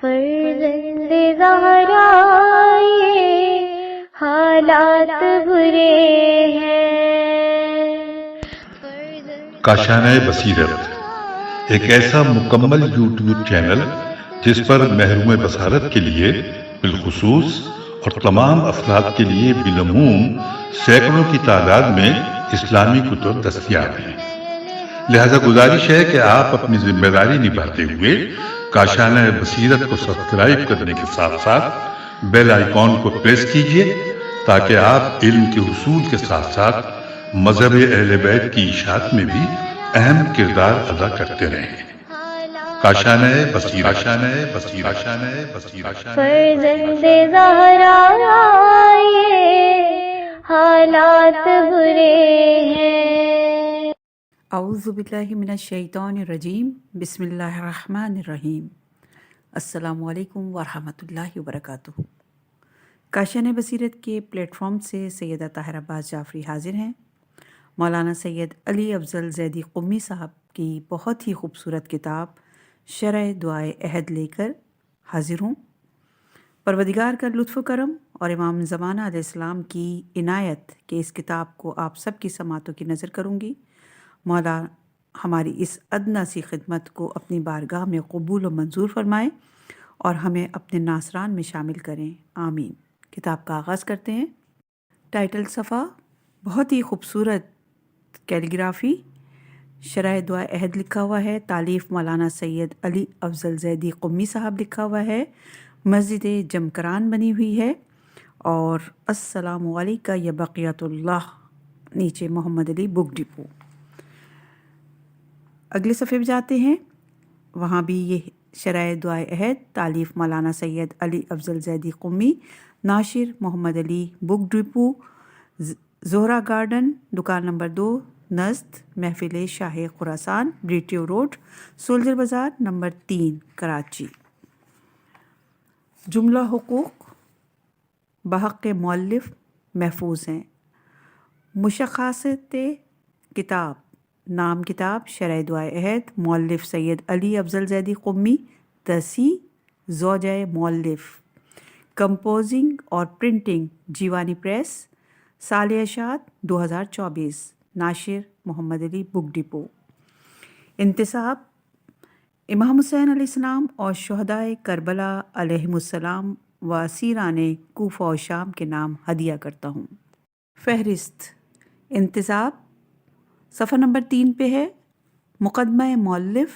فرزند زہرا یہ حالات برے ہیں۔ کاشانۂ بصیرت ایک ایسا مکمل یوٹیوب چینل جس پر محروم بصارت کے لیے بالخصوص اور تمام افراد کے لیے بالعموم سینکڑوں کی تعداد میں اسلامی کتب دستیاب ہیں۔ لہذا گزارش ہے کہ آپ اپنی ذمہ داری نبھاتے ہوئے کاشانۂ بصیرت کو سبسکرائب کرنے کے ساتھ ساتھ بیل آئیکن کو پریس کیجیے تاکہ آپ علم کے حصول کے ساتھ ساتھ مذہب اہل بیت کی اشاعت میں بھی اہم کردار ادا کرتے رہیں۔ کاشانۂ بصیرت، کاشانۂ بصیرت، کاشانۂ بصیرت۔ فرزند زہرا یہ حالات برے ہیں۔ اعوذ باللہ من الشیطان الرجیم، بسم اللہ الرحمن الرحیم۔ السلام علیکم ورحمۃ اللہ وبرکاتہ۔ کاشانۂ بصیرت کے پلیٹ فارم سے سیدہ طاہرہ عباس جعفری حاضر ہیں۔ مولانا سید علی افضل زیدی قمی صاحب کی بہت ہی خوبصورت کتاب شرح دعائے عہد لے کر حاضر ہوں۔ پروردگار کا لطف و کرم اور امام زمانہ علیہ السلام کی عنایت کہ اس کتاب کو آپ سب کی سماعتوں کی نظر کروں گی۔ مولا ہماری اس ادنیٰ سی خدمت کو اپنی بارگاہ میں قبول و منظور فرمائیں اور ہمیں اپنے ناصران میں شامل کریں، آمین۔ کتاب کا آغاز کرتے ہیں۔ ٹائٹل صفحہ بہت ہی خوبصورت کیلیگرافی، شرح دعا عہد لکھا ہوا ہے، تالیف مولانا سید علی افضل زیدی قمی صاحب لکھا ہوا ہے، مسجد جمکران بنی ہوئی ہے، اور السلام علیکہ یا بقیت اللہ، نیچے محمد علی بک ڈپو۔ اگلے صفحے پہ جاتے ہیں، وہاں بھی یہ شرح دعا عہد، تالیف مولانا سید علی افضل زیدی قمی، ناشر محمد علی بک ڈپو، زہرہ گارڈن، دکان نمبر 2، نزد محفل شاہ خراسان، بریٹیو روڈ، سولجر بازار، نمبر 3، کراچی۔ جملہ حقوق بحق مؤلف محفوظ ہیں۔ مشخصات کتاب: نام کتاب شرح دعا عہد، مؤلف سید علی افضل زیدی قمی، تصحیح زوجہ مؤلف، کمپوزنگ اور پرنٹنگ جیوانی پریس، سال اشاعت 2024، ناشر محمد علی بک ڈپو۔ انتصاب: امام حسین علیہ السلام اور شہدائے کربلا علیہم السلام و اسیران کوفہ و شام کے نام ہدیہ کرتا ہوں۔ فہرست: انتصاب صفحہ نمبر 3 پہ ہے، مقدمہ مؤلف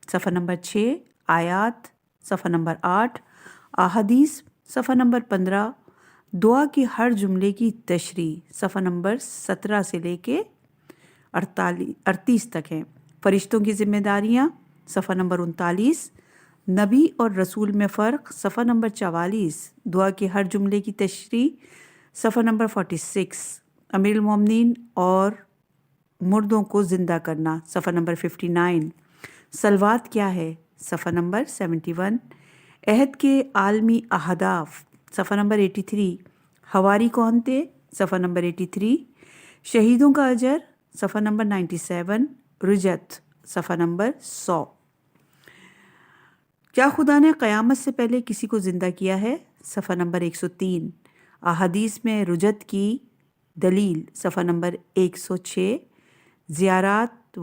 صفحہ نمبر 6، آیات صفحہ نمبر 8، احادیث صفحہ نمبر 15، دعا کی ہر جملے کی تشریح صفحہ نمبر 17 سے لے کے 38 تک ہیں۔ فرشتوں کی ذمہ داریاں صفحہ نمبر 39، نبی اور رسول میں فرق صفحہ نمبر 44، دعا کی ہر جملے کی تشریح صفحہ نمبر 46، امیر المومنین اور مردوں کو زندہ کرنا صفحہ نمبر 59، صلوات کیا ہے صفحہ نمبر 71، عہد کے عالمی اہداف صفحہ نمبر 83، حواری کون تھے صفحہ نمبر 83، شہیدوں کا اجر صفحہ نمبر 97، رجت صفحہ نمبر 100۔ کیا خدا نے قیامت سے پہلے کسی کو زندہ کیا ہے صفحہ نمبر 103، احادیث میں رجت کی دلیل صفحہ نمبر 106، زیارات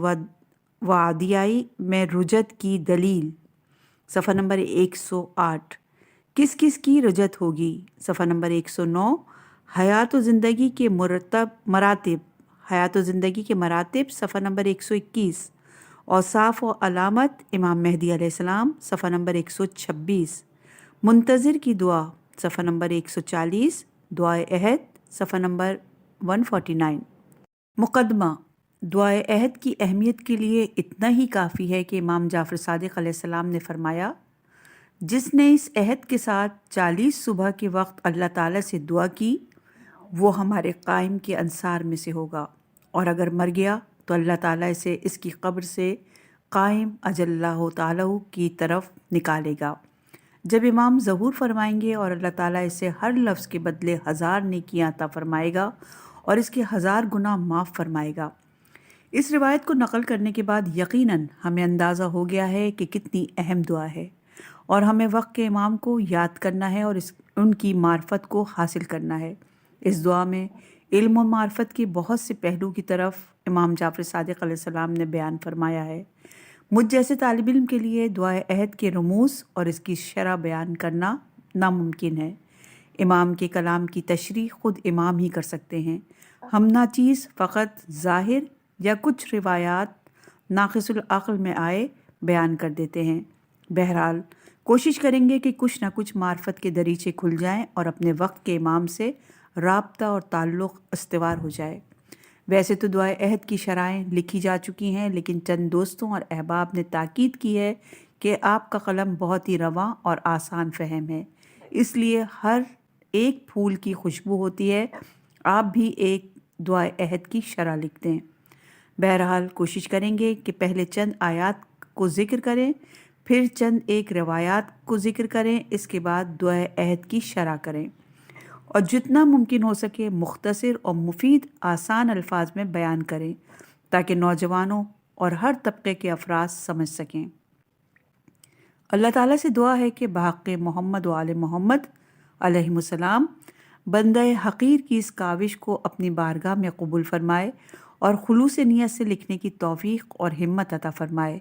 و عدیائی میں رجت کی دلیل صفحہ نمبر 108، کس کس کی رجت ہوگی صفحہ نمبر 109، حیات و زندگی کے مراتب صفحہ نمبر 121، اوصاف و علامت امام مہدی علیہ السلام صفحہ نمبر 126، منتظر کی دعا صفحہ نمبر 140، دعائے عہد صفحہ نمبر 149۔ مقدمہ: دعائے عہد کی اہمیت کے لیے اتنا ہی کافی ہے کہ امام جعفر صادق علیہ السلام نے فرمایا، جس نے اس عہد کے ساتھ 40 صبح کے وقت اللہ تعالیٰ سے دعا کی وہ ہمارے قائم کے انصار میں سے ہوگا، اور اگر مر گیا تو اللہ تعالیٰ اسے اس کی قبر سے قائم اجل اللہ تعالیٰ کی طرف نکالے گا۔ جب امام ظہور فرمائیں گے اور اللہ تعالیٰ اسے ہر لفظ کے بدلے 1000 نیکیاں عطا فرمائے گا اور اس کے 1000 گناہ معاف فرمائے گا۔ اس روایت کو نقل کرنے کے بعد یقیناً ہمیں اندازہ ہو گیا ہے کہ کتنی اہم دعا ہے اور ہمیں وقت کے امام کو یاد کرنا ہے اور ان کی معرفت کو حاصل کرنا ہے۔ اس دعا میں علم و معرفت کے بہت سے پہلو کی طرف امام جعفر صادق علیہ السلام نے بیان فرمایا ہے۔ مجھ جیسے طالب علم کے لیے دعائے عہد کے رموز اور اس کی شرح بیان کرنا ناممکن ہے۔ امام کے کلام کی تشریح خود امام ہی کر سکتے ہیں، ہم ناچیز فقط ظاہر یا کچھ روایات ناقص العقل میں آئے بیان کر دیتے ہیں۔ بہرحال کوشش کریں گے کہ کچھ نہ کچھ معرفت کے دریچے کھل جائیں اور اپنے وقت کے امام سے رابطہ اور تعلق استوار ہو جائے۔ ویسے تو دعائے عہد کی شرائیں لکھی جا چکی ہیں، لیکن چند دوستوں اور احباب نے تاکید کی ہے کہ آپ کا قلم بہت ہی رواں اور آسان فہم ہے، اس لیے ہر ایک پھول کی خوشبو ہوتی ہے۔ آپ بھی ایک دعائے عہد کی شرح لکھ دیں۔ بہرحال کوشش کریں گے کہ پہلے چند آیات کو ذکر کریں، پھر چند ایک روایات کو ذکر کریں، اس کے بعد دعائے عہد کی شرح کریں اور جتنا ممکن ہو سکے مختصر اور مفید آسان الفاظ میں بیان کریں تاکہ نوجوانوں اور ہر طبقے کے افراد سمجھ سکیں۔ اللہ تعالیٰ سے دعا ہے کہ بحق محمد و آل محمد علیہم السلام بندہ حقیر کی اس کاوش کو اپنی بارگاہ میں قبول فرمائے اور خلوص نیت سے لکھنے کی توفیق اور ہمت عطا فرمائے۔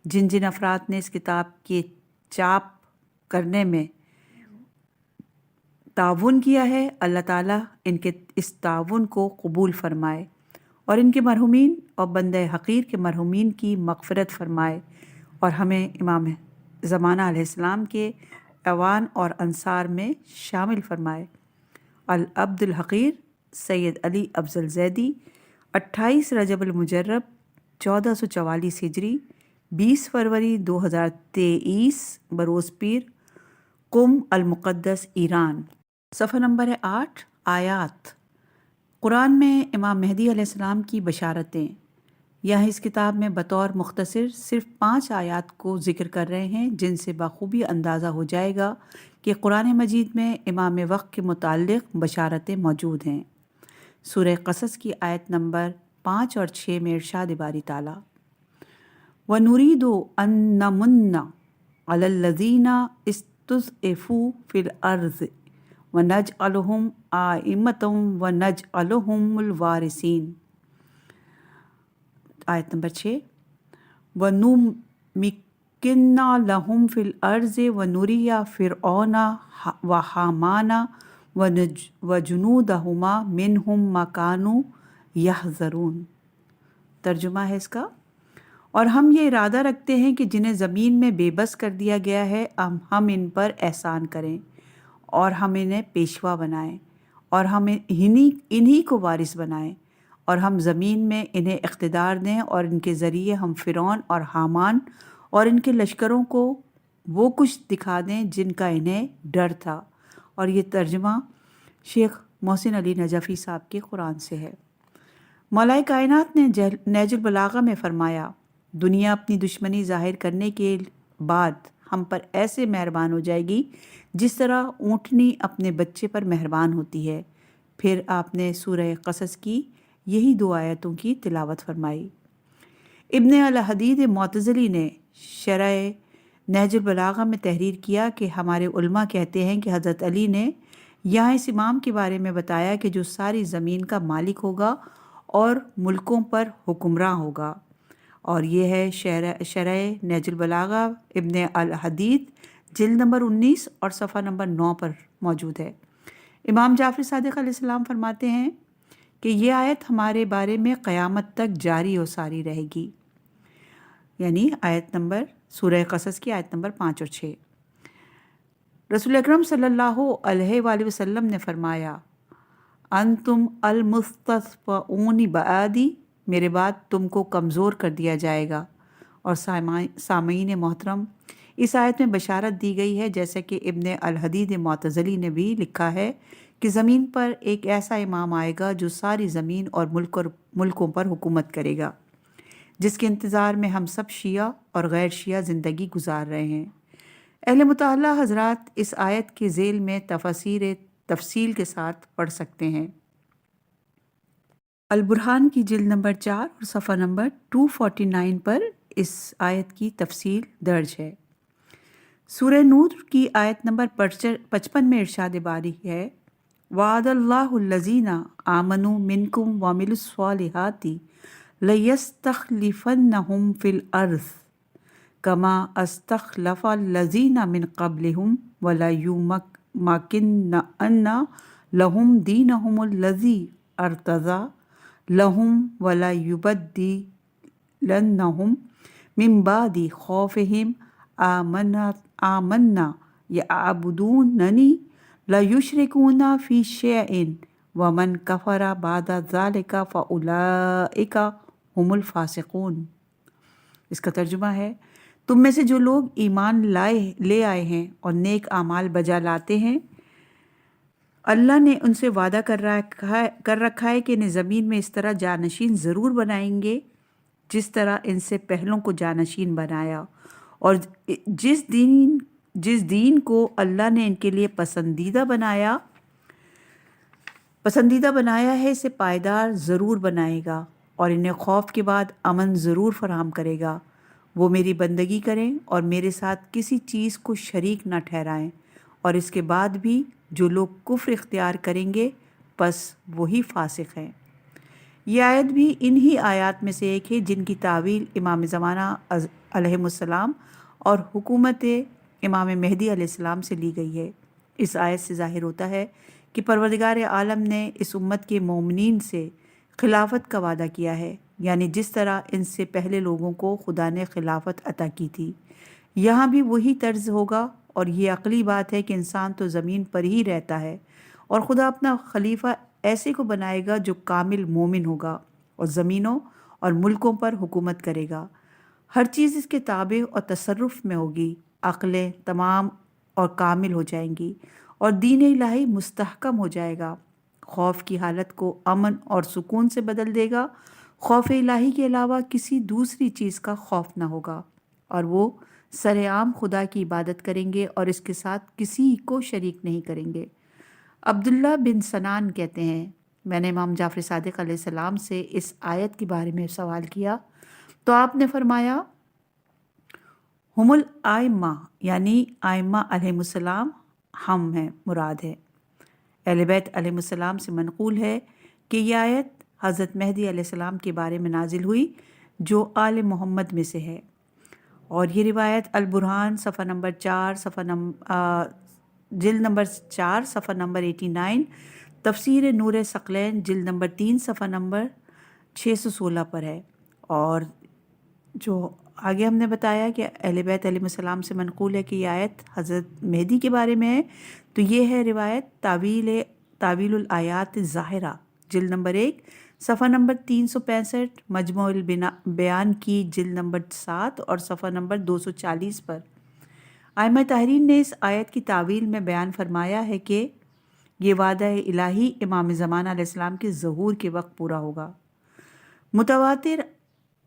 جن جن افراد نے اس کتاب کے چاپ کرنے میں تعاون کیا ہے، اللہ تعالیٰ ان کے اس تعاون کو قبول فرمائے اور ان کے مرحومین اور بندہ حقیر کے مرحومین کی مغفرت فرمائے اور ہمیں امام زمانہ علیہ السلام کے اعوان اور انصار میں شامل فرمائے۔ العبد الحقیر سید علی افضل زیدی، 28 رجب المجرب 1444 ہجری، 20 فروری 2023 بروز پیر، قم المقدس ایران۔ صفحہ نمبر 8 آیات۔ قرآن میں امام مہدی علیہ السلام کی بشارتیں۔ یہاں اس کتاب میں بطور مختصر صرف 5 آیات کو ذکر کر رہے ہیں، جن سے بخوبی اندازہ ہو جائے گا کہ قرآن مجید میں امام وقت کے متعلق بشارتیں موجود ہیں۔ سورہ قصص کی آیت نمبر 5 اور 6 میں ارشاد باری تعالیٰ وَنُرِيدُ أَن نَّمُنَّ عَلَى الَّذِينَ اسْتُضْعِفُوا فِي الْأَرْضِ وَنَجْعَلَهُمْ أَئِمَّةً وَنَجْعَلَهُمُ الْوَارِثِينَ۔ آیت نمبر 6 وَنُمَكِّنَّ لَهُمْ فِي الْأَرْضِ وَنُرِيَ فِرْعَوْنَ وَحَامَانَ وَجُنُودَهُمَا مِنْهُمْ مَا كَانُوا يَحْذَرُونَ۔ ترجمہ ہے اس کا، اور ہم یہ ارادہ رکھتے ہیں کہ جنہیں زمین میں بے بس کر دیا گیا ہے ہم ان پر احسان کریں اور ہم انہیں پیشوا بنائیں اور ہم انہی کو وارث بنائیں اور ہم زمین میں انہیں اقتدار دیں اور ان کے ذریعے ہم فرعون اور حامان اور ان کے لشکروں کو وہ کچھ دکھا دیں جن کا انہیں ڈر تھا۔ اور یہ ترجمہ شیخ محسن علی نجفی صاحب کے قرآن سے ہے۔ مولا کائنات نے نہج البلاغہ میں فرمایا، دنیا اپنی دشمنی ظاہر کرنے کے بعد ہم پر ایسے مہربان ہو جائے گی جس طرح اونٹنی اپنے بچے پر مہربان ہوتی ہے۔ پھر آپ نے سورہ قصص کی یہی 2 آیتوں کی تلاوت فرمائی۔ ابن الحدید معتزلی نے شرح نہج البلاغہ میں تحریر کیا کہ ہمارے علماء کہتے ہیں کہ حضرت علی نے یہاں اس امام کے بارے میں بتایا کہ جو ساری زمین کا مالک ہوگا اور ملکوں پر حکمراں ہوگا، اور یہ ہے شرح نہج البلاغہ ابن الحدید جلد نمبر 19 اور صفحہ نمبر 9 پر موجود ہے۔ امام جعفر صادق علیہ السلام فرماتے ہیں کہ یہ آیت ہمارے بارے میں قیامت تک جاری و ساری رہے گی، یعنی آیت نمبر سورہ قصص کی آیت نمبر 5 اور 6۔ رسول اکرم صلی اللہ علیہ وآلہ وسلم نے فرمایا، انتم المستضعفون بعدی، میرے بعد تم کو کمزور کر دیا جائے گا۔ اور سامعین محترم، اس آیت میں بشارت دی گئی ہے، جیسے کہ ابن الحدید معتزلی نے بھی لکھا ہے کہ زمین پر ایک ایسا امام آئے گا جو ساری زمین اور ملکوں پر حکومت کرے گا، جس کے انتظار میں ہم سب شیعہ اور غیر شیعہ زندگی گزار رہے ہیں۔ اہل مطالعہ حضرات اس آیت کے ذیل میں تفصیل کے ساتھ پڑھ سکتے ہیں۔ البرہان کی جلد نمبر 4 اور صفحہ نمبر 249 پر اس آیت کی تفصیل درج ہے۔ سورہ نور کی آیت نمبر 55 میں ارشاد باری ہے وعد اللہ الذین آمنوا منکم وعملوا الصالحات لیستخلفنہم فی الارض کما استخلف الذین من قبلہم ولیمکنن لہم دینہم الذی ارتضی لہم ولیبدلنہم من بعد خوفہم آمنا یعبدوننی لا یشرکون فی شیء ومن کفر بعد ذلک فاولئک هم الفاسقون۔ اس کا ترجمہ ہے تم میں سے جو لوگ ایمان لے آئے ہیں اور نیک اعمال بجا لاتے ہیں، اللہ نے ان سے وعدہ کر رکھا ہے کہ انہیں زمین میں اس طرح جانشین ضرور بنائیں گے جس طرح ان سے پہلوں کو جانشین بنایا، اور جس دین کو اللہ نے ان کے لیے پسندیدہ بنایا ہے اسے پائیدار ضرور بنائے گا اور انہیں خوف کے بعد امن ضرور فراہم کرے گا۔ وہ میری بندگی کریں اور میرے ساتھ کسی چیز کو شریک نہ ٹھہرائیں، اور اس کے بعد بھی جو لوگ کفر اختیار کریں گے پس وہی فاسق ہیں۔ یہ آیت بھی انہی آیات میں سے ایک ہے جن کی تعویل امام زمانہ علیہ السلام اور حکومت امام مہدی علیہ السلام سے لی گئی ہے۔ اس آیت سے ظاہر ہوتا ہے کہ پروردگار عالم نے اس امت کے مومنین سے خلافت کا وعدہ کیا ہے، یعنی جس طرح ان سے پہلے لوگوں کو خدا نے خلافت عطا کی تھی، یہاں بھی وہی طرز ہوگا۔ اور یہ عقلی بات ہے کہ انسان تو زمین پر ہی رہتا ہے اور خدا اپنا خلیفہ ایسے کو بنائے گا جو کامل مومن ہوگا اور زمینوں اور ملکوں پر حکومت کرے گا، ہر چیز اس کے تابع اور تصرف میں ہوگی، عقلیں تمام اور کامل ہو جائیں گی اور دین الہی مستحکم ہو جائے گا، خوف کی حالت کو امن اور سکون سے بدل دے گا، خوف الہی کے علاوہ کسی دوسری چیز کا خوف نہ ہوگا، اور وہ سر عام خدا کی عبادت کریں گے اور اس کے ساتھ کسی کو شریک نہیں کریں گے۔ عبداللہ بن سنان کہتے ہیں میں نے امام جعفر صادق علیہ السلام سے اس آیت کے بارے میں سوال کیا تو آپ نے فرمایا ہم الائمہ، یعنی آئمہ علیہ السلام ہم ہیں مراد ہے۔ اہل بیت علیہ السلام سے منقول ہے کہ یہ آیت حضرت مہدی علیہ السلام کے بارے میں نازل ہوئی جو آل محمد میں سے ہے، اور یہ روایت البرہان صفحہ نمبر 4 جلد نمبر 4 صفحہ نمبر 89، تفسیر نور ثقلین جلد نمبر 3 صفحہ نمبر 616 پر ہے۔ اور جو آگے ہم نے بتایا کہ اہل بیت علیہ السلام سے منقول ہے کہ یہ آیت حضرت مہدی کے بارے میں ہے، تو یہ ہے روایت تعویل الآیات الظاہرہ جلد نمبر 1 صفحہ نمبر 365، مجموع البیان کی جلد نمبر 7 اور صفحہ نمبر 240 پر۔ ائمہ طاہرین نے اس آیت کی تعویل میں بیان فرمایا ہے کہ یہ وعدہ الہی امام زمانہ علیہ السلام کے ظہور کے وقت پورا ہوگا۔ متواتر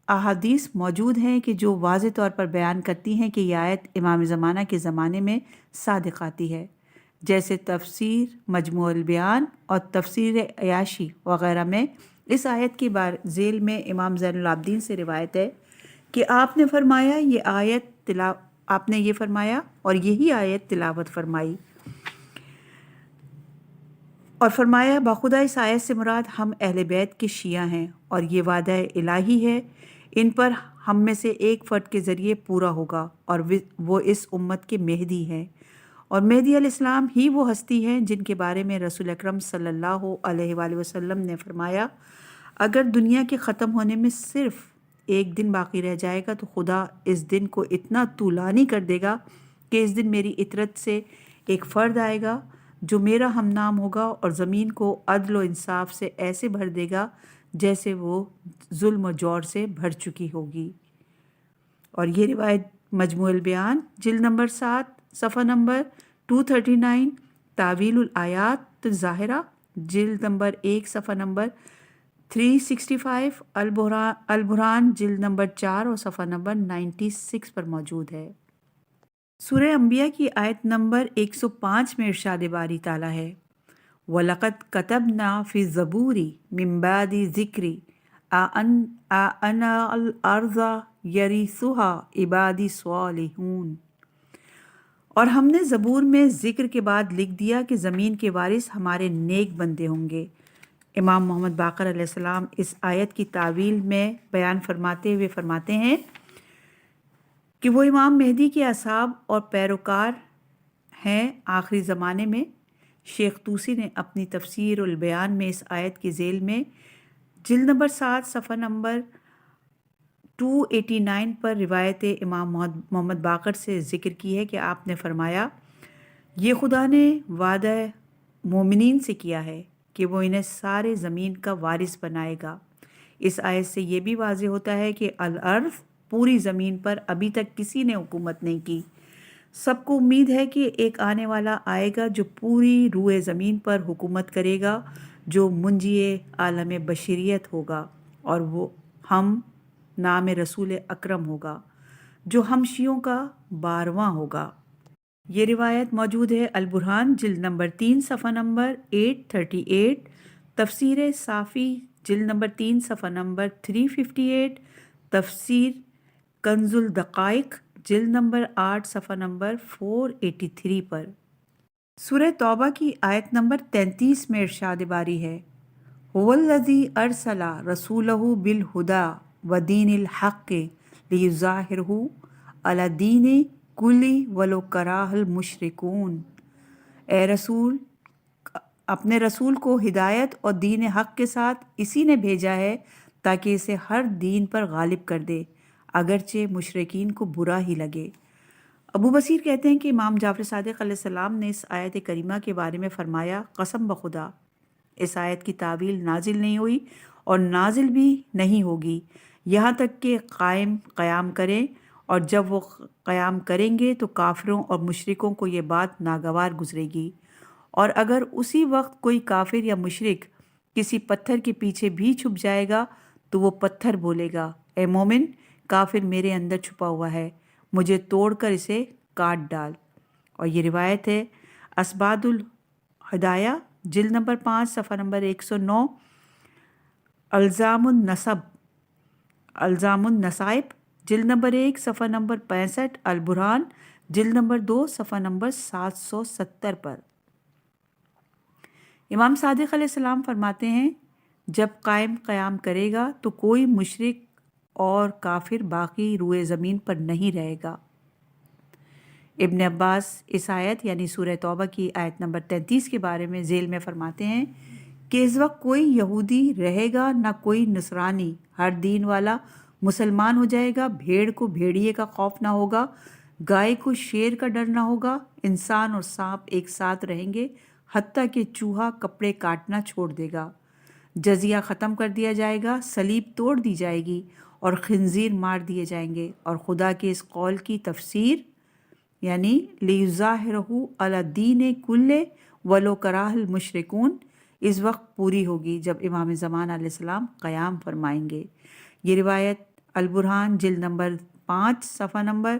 احادیث موجود ہیں کہ جو واضح طور پر بیان کرتی ہیں کہ یہ آیت امام زمانہ کے زمانے میں صادق آتی ہے، جیسے تفسیر مجموع البیان اور تفسیر عیاشی وغیرہ میں۔ اس آیت کی ذیل میں امام زین العابدین سے روایت ہے کہ آپ نے فرمایا اور یہی آیت تلاوت فرمائی، اور فرمایا باخدا اس آیت سے مراد ہم اہل بیت کے شیعہ ہیں اور یہ وعدہ الہی ہے ان پر ہم میں سے ایک فرد کے ذریعے پورا ہوگا، اور وہ اس امت کے مہدی ہیں، اور مہدی علیہ السلام ہی وہ ہستی ہیں جن کے بارے میں رسول اکرم صلی اللہ علیہ وآلہ وسلم نے فرمایا اگر دنیا کے ختم ہونے میں صرف ایک دن باقی رہ جائے گا تو خدا اس دن کو اتنا طولانی کر دے گا کہ اس دن میری اطرت سے ایک فرد آئے گا جو میرا ہم نام ہوگا اور زمین کو عدل و انصاف سے ایسے بھر دے گا جیسے وہ ظلم و جور سے بھر چکی ہوگی۔ اور یہ روایت مجموع البیان جلد نمبر 7 صفحہ نمبر 239، تعویل الآیات الظاہرہ جلد نمبر 1 صفحہ نمبر 365، البرہان جلد نمبر 4 اور صفحہ نمبر 96 پر موجود ہے۔ سورہ انبیاء کی آیت نمبر 105 میں ارشاد باری تعالیٰ ہے وَلَقَدْ كَتَبْنَا فِي الزَّبُورِ مِن بَعْدِ الذِّكْرِ أَنَّ الْأَرْضَ يَرِثُهَا عِبَادِي الصَّالِحُونَ۔ اور ہم نے زبور میں ذکر کے بعد لکھ دیا کہ زمین کے وارث ہمارے نیک بندے ہوں گے۔ امام محمد باقر علیہ السلام اس آیت کی تعویل میں بیان فرماتے ہوئے فرماتے ہیں کہ وہ امام مہدی کے اصحاب اور پیروکار ہیں آخری زمانے میں۔ شیخ طوسی نے اپنی تفسیر البیان میں اس آیت کے ذیل میں جلد نمبر 7 صفحہ نمبر 289 پر روایت امام محمد باقر سے ذکر کی ہے کہ آپ نے فرمایا، یہ خدا نے وعدہ مومنین سے کیا ہے کہ وہ انہیں سارے زمین کا وارث بنائے گا۔ اس آیت سے یہ بھی واضح ہوتا ہے کہ الارض پوری زمین پر ابھی تک کسی نے حکومت نہیں کی۔ سب کو امید ہے کہ ایک آنے والا آئے گا جو پوری روئے زمین پر حکومت کرے گا، جو منجی عالم بشریت ہوگا، اور وہ ہم نام رسول اکرم ہوگا جو ہمشیوں کا 12واں ہوگا۔ یہ روایت موجود ہے البرہان جلد نمبر 3 صفحہ نمبر 838، تفسیر صافی جلد نمبر 3 صفحہ نمبر 358، تفسیر کنز الدقائق جلد نمبر 8 صفحہ نمبر 483 پر۔ سورہ توبہ کی آیت نمبر 33 میں ارشاد باری ہے، هو الذی ارسل رسولہ بالہدی ودین الحق لیظہرہ علی الدین کلہ ولو کرہ المشرکون۔ اے رسول، اپنے رسول کو ہدایت اور دین حق کے ساتھ اسی نے بھیجا ہے تاکہ اسے ہر دین پر غالب کر دے، اگرچہ مشرکین کو برا ہی لگے۔ ابو بصیر کہتے ہیں کہ امام جعفر صادق علیہ السلام نے اس آیت کریمہ کے بارے میں فرمایا، قسم بخدا اس آیت کی تعویل نازل نہیں ہوئی اور نازل بھی نہیں ہوگی یہاں تک کہ قیام کریں، اور جب وہ قیام کریں گے تو کافروں اور مشرکوں کو یہ بات ناگوار گزرے گی، اور اگر اسی وقت کوئی کافر یا مشرک کسی پتھر کے پیچھے بھی چھپ جائے گا تو وہ پتھر بولے گا، اے مومن، کافر میرے اندر چھپا ہوا ہے، مجھے توڑ کر اسے کاٹ ڈال۔ اور یہ روایت ہے اسباد الہدایہ جلد نمبر 5 صفحہ نمبر 109، الزام النصائب جلد نمبر 1 صفحہ نمبر 65، البرہان جلد نمبر 2 صفحہ نمبر 770 پر۔ امام صادق علیہ السلام فرماتے ہیں، جب قیام کرے گا تو کوئی مشرک اور کافر باقی روئے زمین پر نہیں رہے گا۔ ابن عباس اس آیت یعنی سورہ توبہ کی آیت نمبر 33 کے بارے میں ذیل میں فرماتے ہیں کہ اس وقت کوئی یہودی رہے گا نہ کوئی نصرانی، ہر دین والا مسلمان ہو جائے گا، بھیڑ کو بھیڑیے کا خوف نہ ہوگا، گائے کو شیر کا ڈر نہ ہوگا، انسان اور سانپ ایک ساتھ رہیں گے، حتیٰ کہ چوہا کپڑے کاٹنا چھوڑ دے گا، جزیہ ختم کر دیا جائے گا، صلیب توڑ دی جائے گی اور خنزیر مار دیے جائیں گے، اور خدا کے اس قول کی تفسیر یعنی لیظہرہ علی الدین کلہ ولو کرہ المشرکون اس وقت پوری ہوگی جب امام زمان علیہ السلام قیام فرمائیں گے۔ یہ روایت البرہان جلد نمبر 5 صفحہ نمبر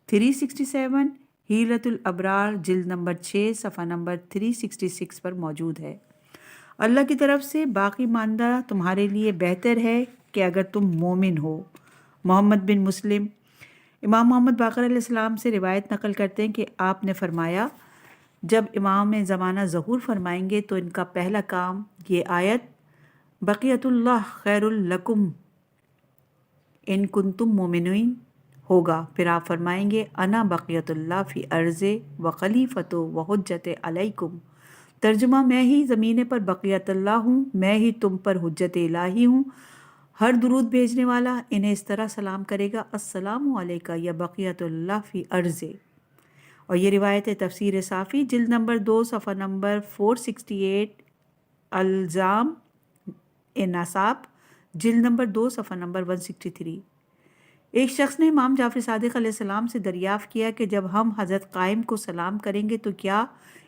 367، حیلۃ الابرار جلد نمبر 6 صفحہ نمبر 366 پر موجود ہے۔ اللہ کی طرف سے باقی ماندہ تمہارے لیے بہتر ہے کہ اگر تم مومن ہو۔ محمد بن مسلم امام محمد باقر علیہ السلام سے روایت نقل کرتے ہیں کہ آپ نے فرمایا، جب امام زمانہ ظہور فرمائیں گے تو ان کا پہلا کام یہ آیت بقیت اللہ خیر لکم ان کنتم مومنین ہوگا، پھر آپ فرمائیں گے انا بقیت اللہ فی ارض و خلیفۃ و حجت علیکم، ترجمہ میں ہی زمین پر بقیت اللہ ہوں، میں ہی تم پر حجت الہی ہوں۔ ہر درود بھیجنے والا انہیں اس طرح سلام کرے گا، السلام علیکہ یا بقیت اللہ فی ارض۔ اور یہ روایت ہے تفسیر صافی جلد نمبر 2 صفحہ نمبر 468، الزام نصاب جلد نمبر 2 صفحہ نمبر 163۔ ایک شخص نے امام جعفر صادق علیہ السلام سے دریافت کیا کہ جب ہم حضرت قائم کو سلام کریں گے تو کیا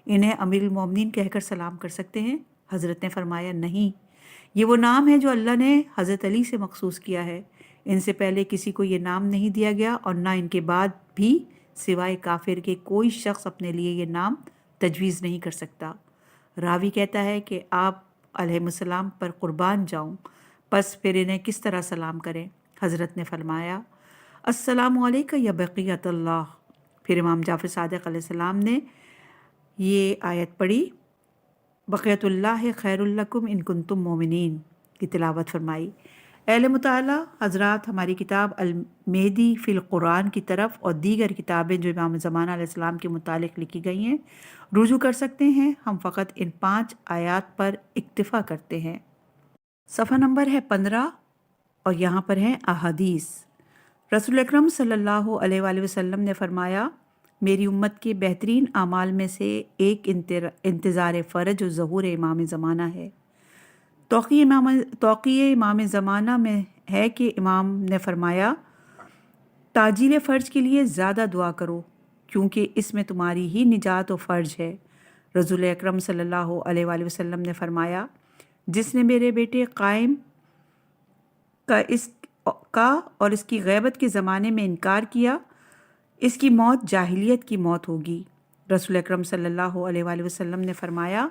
انہیں امیر المومنین کہہ کر سلام کر سکتے ہیں؟ حضرت نے فرمایا، نہیں، یہ وہ نام ہے جو اللہ نے حضرت علی سے مخصوص کیا ہے، ان سے پہلے کسی کو یہ نام نہیں دیا گیا اور نہ ان کے بعد بھی سوائے کافر کے کوئی شخص اپنے لیے یہ نام تجویز نہیں کر سکتا۔ راوی کہتا ہے کہ آپ علیہ السلام پر قربان جاؤں، پس پھر انہیں کس طرح سلام کریں؟ حضرت نے فرمایا، السلام علیکہ یا بقیت اللہ، پھر امام جعفر صادق علیہ السلام نے یہ آیت پڑھی، بقیت اللہ خیر لکم ان کنتم مومنین کی تلاوت فرمائی۔ اہل مطالعہ حضرات ہماری کتاب المہدی فی القرآن کی طرف اور دیگر کتابیں جو امام زمانہ علیہ السلام کے متعلق لکھی گئی ہیں رجوع کر سکتے ہیں۔ ہم فقط ان 5 آیات پر اکتفا کرتے ہیں۔ صفحہ نمبر ہے 15 اور یہاں پر ہیں احادیث۔ رسول اکرم صلی اللہ علیہ وآلہ وسلم نے فرمایا، میری امت کے بہترین اعمال میں سے ایک انتظار فرج و ظہور امام زمانہ ہے۔ توقیع امام زمانہ میں ہے کہ امام نے فرمایا، تعجیل فرج کے لیے زیادہ دعا کرو کیونکہ اس میں تمہاری ہی نجات و فرج ہے۔ رسول اکرم صلی اللہ علیہ وآلہ وسلم نے فرمایا، جس نے میرے بیٹے قائم کا اور اس کی غیبت کے زمانے میں انکار کیا، اس کی موت جاہلیت کی موت ہوگی۔ رسول اکرم صلی اللہ علیہ وآلہ وسلم نے فرمایا،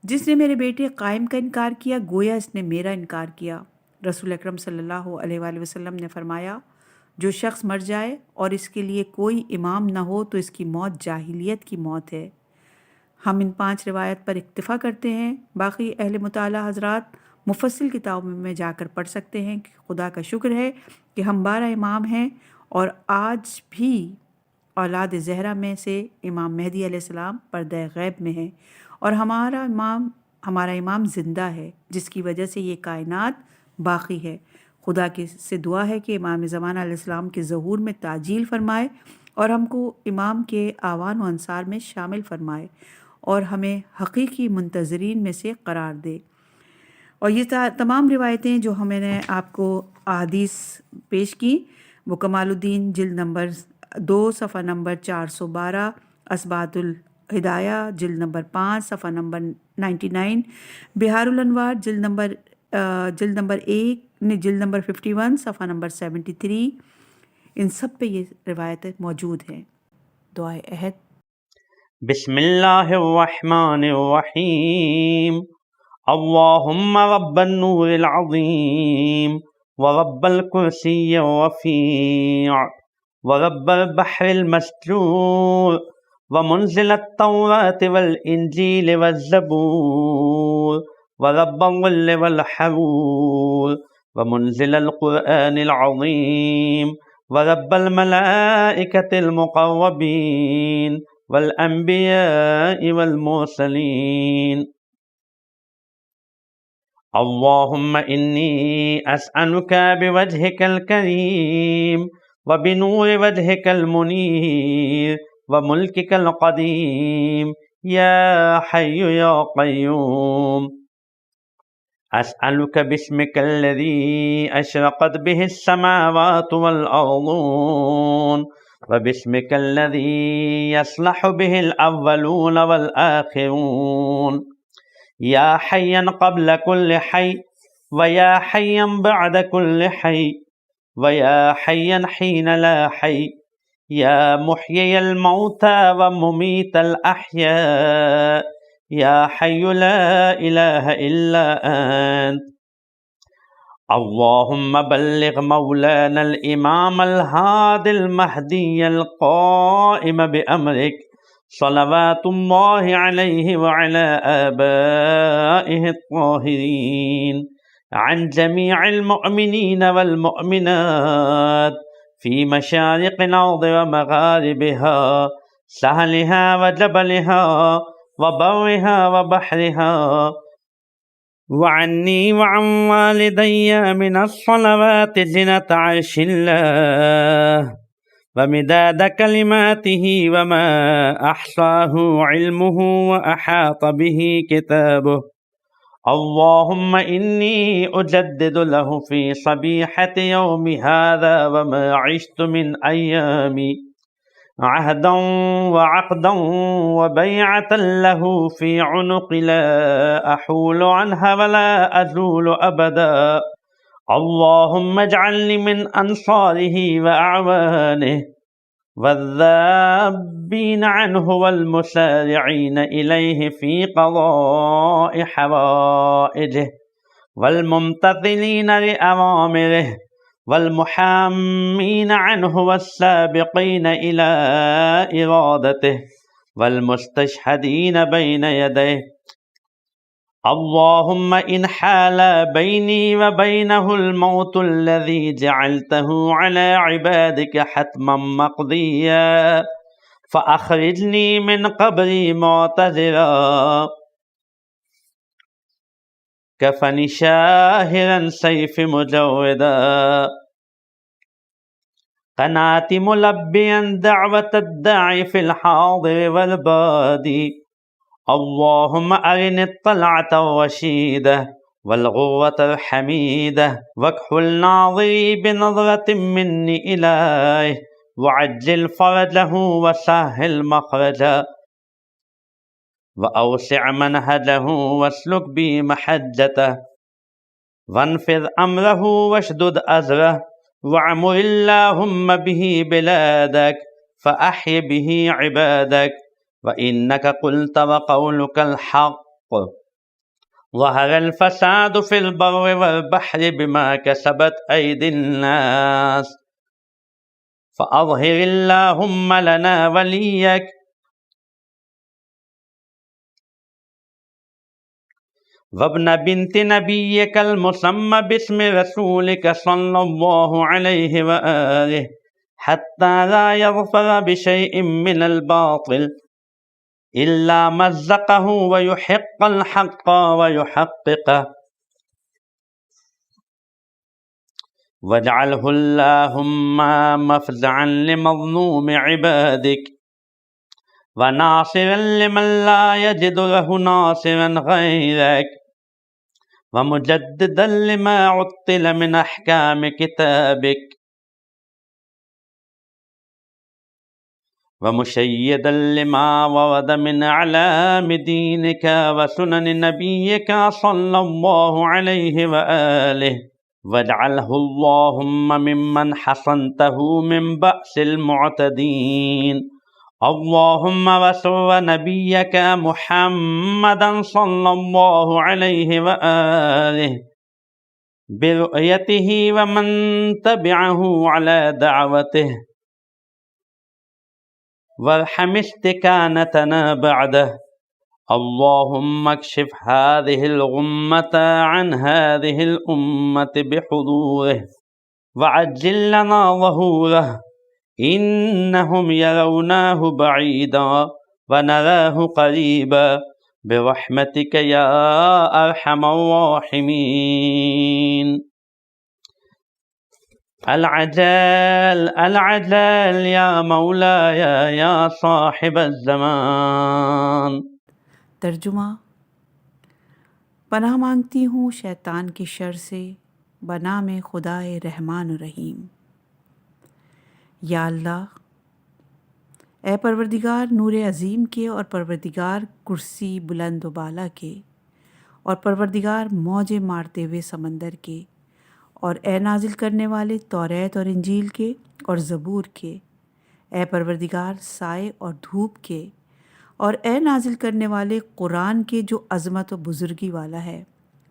جس نے میرے بیٹے قائم کا انکار کیا گویا اس نے میرا انکار کیا۔ رسول اکرم صلی اللہ علیہ وآلہ وسلم نے فرمایا، جو شخص مر جائے اور اس کے لیے کوئی امام نہ ہو تو اس کی موت جاہلیت کی موت ہے۔ ہم ان 5 روایت پر اکتفا کرتے ہیں۔ باقی اہل مطالعہ حضرات مفصل کتابوں میں جا کر پڑھ سکتے ہیں کہ خدا کا شکر ہے کہ ہم 12 امام ہیں اور آج بھی اولاد زہرا میں سے امام مہدی علیہ السلام پردہ غیب میں ہیں اور ہمارا امام زندہ ہے، جس کی وجہ سے یہ کائنات باقی ہے۔ خدا سے دعا ہے کہ امام زمانہ علیہ السلام کے ظہور میں تعجیل فرمائے اور ہم کو امام کے اعوان و انصار میں شامل فرمائے اور ہمیں حقیقی منتظرین میں سے قرار دے۔ اور یہ تمام روایتیں جو ہمیں نے آپ کو احادیث پیش کی وہ کمال الدین جلد نمبر 2 صفحہ نمبر 412، اسبات الہدایہ جلد نمبر 5 صفحہ نمبر 99، بہار الانوار جلد نمبر 51 صفحہ نمبر 73، ان سب پہ یہ روایتیں موجود ہیں۔ دعائے عہد۔ بسم اللہ الرحمن الرحیم، اللہم رب النور العظیم ورب الکرسی الرفیع ورب البحر المسجور ومنزل التوراة والانجیل والزبور ورب الظل والحرور ومنزل القرآن العظیم ورب الملائکة المقربین والانبیاء والمرسلین۔ اللہم انی اسألک بوجہک الکریم وبنور وجہک المنیر وملکک القدیم یا حی یا قیوم، اسألک باسمک الذی اشرقت به السماوات والارضون وباسمک الذی یصلح به الاولون والآخرون، یا حیا قبل کل حی ویا حیا بعد کل حی ویا حیا حین لا حی، یا محیی الموتى وممیت الاحیاء، یا حی لا الہ الا انت۔ اللہم بلغ مولانا الامام الہادی المہدی القائم بامرک صلوات اللہ علیہ وعلی آبائہ الطاہرین، عن جمیع المؤمنین والمؤمنات فی مشارق الارض ومغاربها، سہلها وجبلها وبرها وبحرها، وعنی وعن والدی من الصلوات زنة عرش اللہ ومداد کلماته وما احصاه علمه واحاط به كتابه۔ اللهم إني أجدد له في صبيحة يوم هذا وما عشت من أيامي عهدا وعقدا وبيعة له في عنق لا أحول عنها ولا أزول أبدا۔ اللهم اجعلني من أنصاره وأعوانه والذابين عنه والمسارعين إليه في قضاء حوائجه والممتثلين لأوامره والمحامين عنه والسابقين إلى إرادته والمستشهدين بين يديه. اللهم إن حال بيني وبينه الموت الذي جعلته على عبادك حتما مقضيا فأخرجني من قبري معتذرا كفن شاهرا سيف مجودا قنات ملبيا دعوة الداعي في الحاضر والبادي. اللهم أرني الطلعة الرشيدة والغرة الحميدة واكحل ناظري بنظرة مني إليه وعجل فرجه وسهل مخرجه وأوسع منهجه واسلك بي محجته وانفذ أمره واشدد أزره وعمر اللهم به بلادك فأحي به عبادك وإنك قلت وقولك الحق. ظهر الفساد في البر والبحر بما كسبت أيدي الناس فأظهر اللهم لنا وليك وابن بنت نبيك المسمى باسم رسولك صلى الله عليه وآله حتى لا يظفر بشيء من الباطل إلا مزقه ويحق الحق ويحققه. واجعله اللهم مفزعا لمظلوم عبادك وناصرا لمن لا يجد له ناصرا غيرك ومجددا لما عطل من أحكام كتابك ومشيدا لما ورد من أعلام دينك وسنن نبيك صلى الله عليه وآله. واجعله اللهم ممن حصنته من بأس المعتدين. اللهم وسر نبيك محمدا صلى الله عليه وآله برؤيته ومن تبعه على دعوته وارحم استكانتنا بعده. اللهم اكشف هذه الغمة عن هذه الأمة بحضوره وعجل لنا ظهوره إنهم يروناه بعيدا ونراه قريبا برحمتك يا أرحم الراحمين. العجل العجل يا مولاي يا صاحب الزمان. ترجمہ: پناہ مانگتی ہوں شیطان کی شر سے بنام خدائے رحمان الرحیم۔ یا اللہ، اے پروردگار نور عظیم کے اور پروردگار کرسی بلند و بالا کے اور پروردگار موجیں مارتے ہوئے سمندر کے اور اے نازل کرنے والے توریت اور انجیل کے اور زبور کے، اے پروردگار سائے اور دھوپ کے اور اے نازل کرنے والے قرآن کے جو عظمت و بزرگی والا ہے،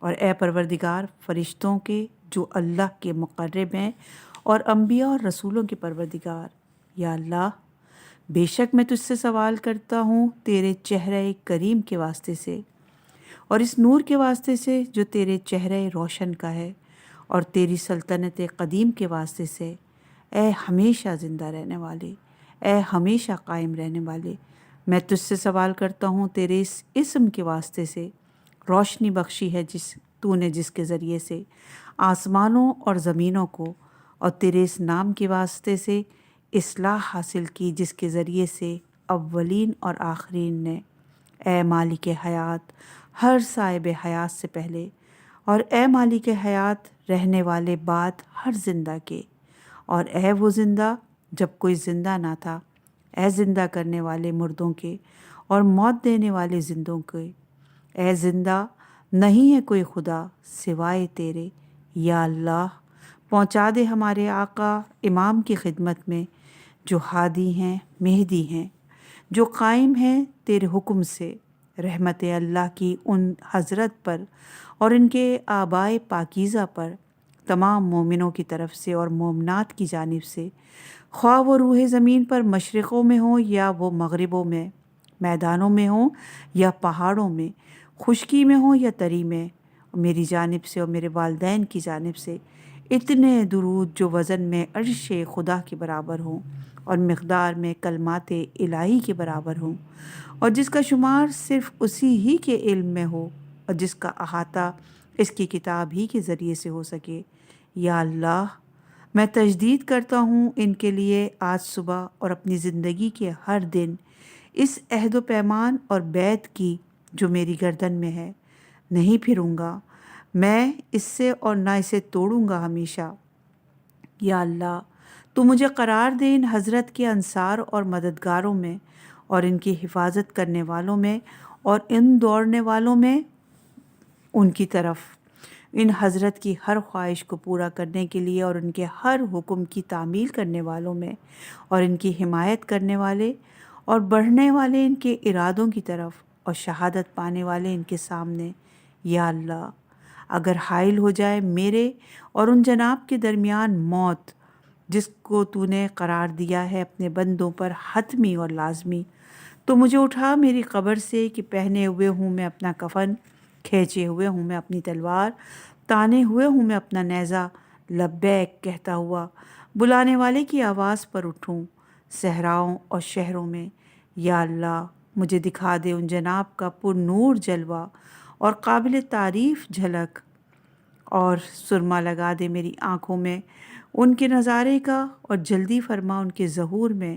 اور اے پروردگار فرشتوں کے جو اللہ کے مقرب ہیں اور انبیاء اور رسولوں کے پروردگار۔ یا اللہ، بے شک میں تجھ سے سوال کرتا ہوں تیرے چہرہ کریم کے واسطے سے اور اس نور کے واسطے سے جو تیرے چہرہ روشن کا ہے اور تیری سلطنت قدیم کے واسطے سے، اے ہمیشہ زندہ رہنے والے، اے ہمیشہ قائم رہنے والے، میں تجھ سے سوال کرتا ہوں تیرے اس اسم کے واسطے سے، روشنی بخشی ہے تو نے جس کے ذریعے سے آسمانوں اور زمینوں کو، اور تیرے اس نام کے واسطے سے اصلاح حاصل کی جس کے ذریعے سے اولین اور آخرین نے۔ اے مالک حیات ہر صاحب حیات سے پہلے، اور اے مالک حیات رہنے والے بعد ہر زندہ کے، اور اے وہ زندہ جب کوئی زندہ نہ تھا، اے زندہ کرنے والے مردوں کے اور موت دینے والے زندوں کے، اے زندہ نہیں ہے کوئی خدا سوائے تیرے۔ یا اللہ، پہنچا دے ہمارے آقا امام کی خدمت میں جو ہادی ہیں، مہدی ہیں، جو قائم ہیں تیرے حکم سے، رحمت اللہ کی ان حضرت پر اور ان کے آبائے پاکیزہ پر تمام مومنوں کی طرف سے اور مومنات کی جانب سے، خواہ وہ روح زمین پر مشرقوں میں ہوں یا وہ مغربوں میں، میدانوں میں ہوں یا پہاڑوں میں، خشکی میں ہوں یا تری میں، میری جانب سے اور میرے والدین کی جانب سے اتنے درود جو وزن میں عرش خدا کے برابر ہوں اور مقدار میں کلمات الہی کے برابر ہوں، اور جس کا شمار صرف اسی ہی کے علم میں ہو اور جس کا احاطہ اس کی کتاب ہی کے ذریعے سے ہو سکے۔ یا اللہ، میں تجدید کرتا ہوں ان کے لیے آج صبح اور اپنی زندگی کے ہر دن اس عہد و پیمان اور بیعت کی جو میری گردن میں ہے، نہیں پھروں گا میں اس سے اور نہ اسے توڑوں گا ہمیشہ۔ یا اللہ، تو مجھے قرار دے ان حضرت کے انصار اور مددگاروں میں اور ان کی حفاظت کرنے والوں میں اور ان دوڑنے والوں میں ان کی طرف، ان حضرت کی ہر خواہش کو پورا کرنے کے لیے اور ان کے ہر حکم کی تعمیل کرنے والوں میں اور ان کی حمایت کرنے والے اور بڑھنے والے ان کے ارادوں کی طرف اور شہادت پانے والے ان کے سامنے۔ یا اللہ، اگر حائل ہو جائے میرے اور ان جناب کے درمیان موت جس کو تو نے قرار دیا ہے اپنے بندوں پر حتمی اور لازمی، تو مجھے اٹھا میری قبر سے کہ پہنے ہوئے ہوں میں اپنا کفن، کھینچے ہوئے ہوں میں اپنی تلوار، تانے ہوئے ہوں میں اپنا نیزہ، لبیک کہتا ہوا بلانے والے کی آواز پر اٹھوں صحراؤں اور شہروں میں۔ یا اللہ، مجھے دکھا دے ان جناب کا پر نور جلوہ اور قابل تعریف جھلک، اور سرما لگا دے میری آنکھوں میں ان کے نظارے کا، اور جلدی فرما ان کے ظہور میں،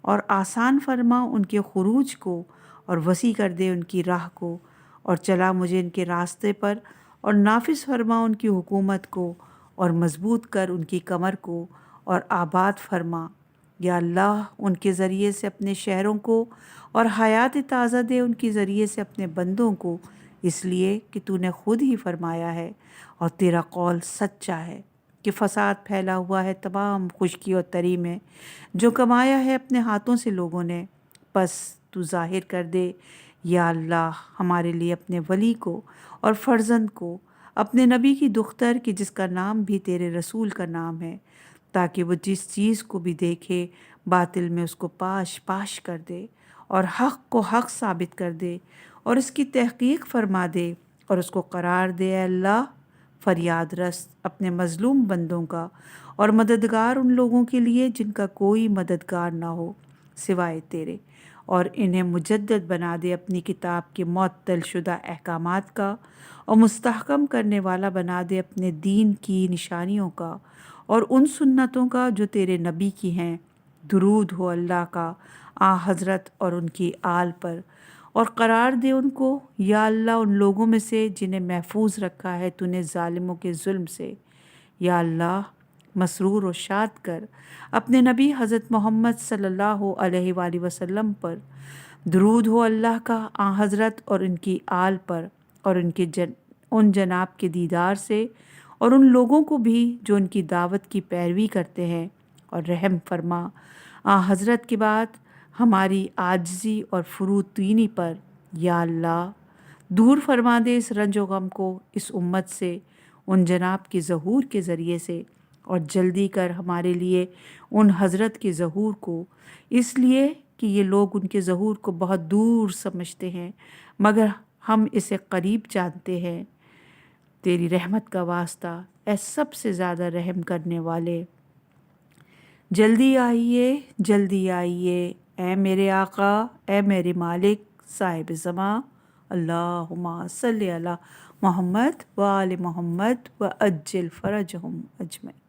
اور آسان فرما ان کے خروج کو، اور وسیع کر دے ان کی راہ کو، اور چلا مجھے ان کے راستے پر، اور نافذ فرما ان کی حکومت کو، اور مضبوط کر ان کی کمر کو، اور آباد فرما۔ یا اللہ، ان کے ذریعے سے اپنے شہروں کو اور حیات تازہ دے ان کے ذریعے سے اپنے بندوں کو، اس لیے کہ تو نے خود ہی فرمایا ہے اور تیرا قول سچا ہے کہ فساد پھیلا ہوا ہے تمام خشکی اور تری میں، جو کمایا ہے اپنے ہاتھوں سے لوگوں نے، بس تو ظاہر کر دے یا اللہ ہمارے لیے اپنے ولی کو اور فرزند کو، اپنے نبی کی دختر کی جس کا نام بھی تیرے رسول کا نام ہے، تاکہ وہ جس چیز کو بھی دیکھے باطل میں اس کو پاش پاش کر دے اور حق کو حق ثابت کر دے اور اس کی تحقیق فرما دے اور اس کو قرار دے۔ اے اللہ، فریاد رس اپنے مظلوم بندوں کا اور مددگار ان لوگوں کے لیے جن کا کوئی مددگار نہ ہو سوائے تیرے، اور انہیں مجدد بنا دے اپنی کتاب کے معطل شدہ احکامات کا، اور مستحکم کرنے والا بنا دے اپنے دین کی نشانیوں کا اور ان سنتوں کا جو تیرے نبی کی ہیں۔ درود ہو اللہ کا آ حضرت اور ان کی آل پر، اور قرار دے ان کو یا اللہ ان لوگوں میں سے جنہیں محفوظ رکھا ہے تو نے ظالموں کے ظلم سے۔ یا اللہ، مسرور و شاد کر اپنے نبی حضرت محمد صلی اللہ علیہ وآلہ وسلم پر۔ درود ہو اللہ کا آ حضرت اور ان کی آل پر، اور ان جناب کے دیدار سے، اور ان لوگوں کو بھی جو ان کی دعوت کی پیروی کرتے ہیں، اور رحم فرما آ حضرت کے بعد ہماری عاجزی اور فروتینی پر۔ یا اللہ، دور فرما دے اس رنج و غم کو اس امت سے ان جناب کے ظہور کے ذریعے سے، اور جلدی کر ہمارے لیے ان حضرت کے ظہور کو، اس لیے کہ یہ لوگ ان کے ظہور کو بہت دور سمجھتے ہیں مگر ہم اسے قریب جانتے ہیں۔ تیری رحمت کا واسطہ اے سب سے زیادہ رحم کرنے والے، جلدی آئیے اے میرے آقا، اے میرے مالک صاحب زماں۔ اللہم صلی علی محمد و آل محمد و عجل فرجہم اجمعین۔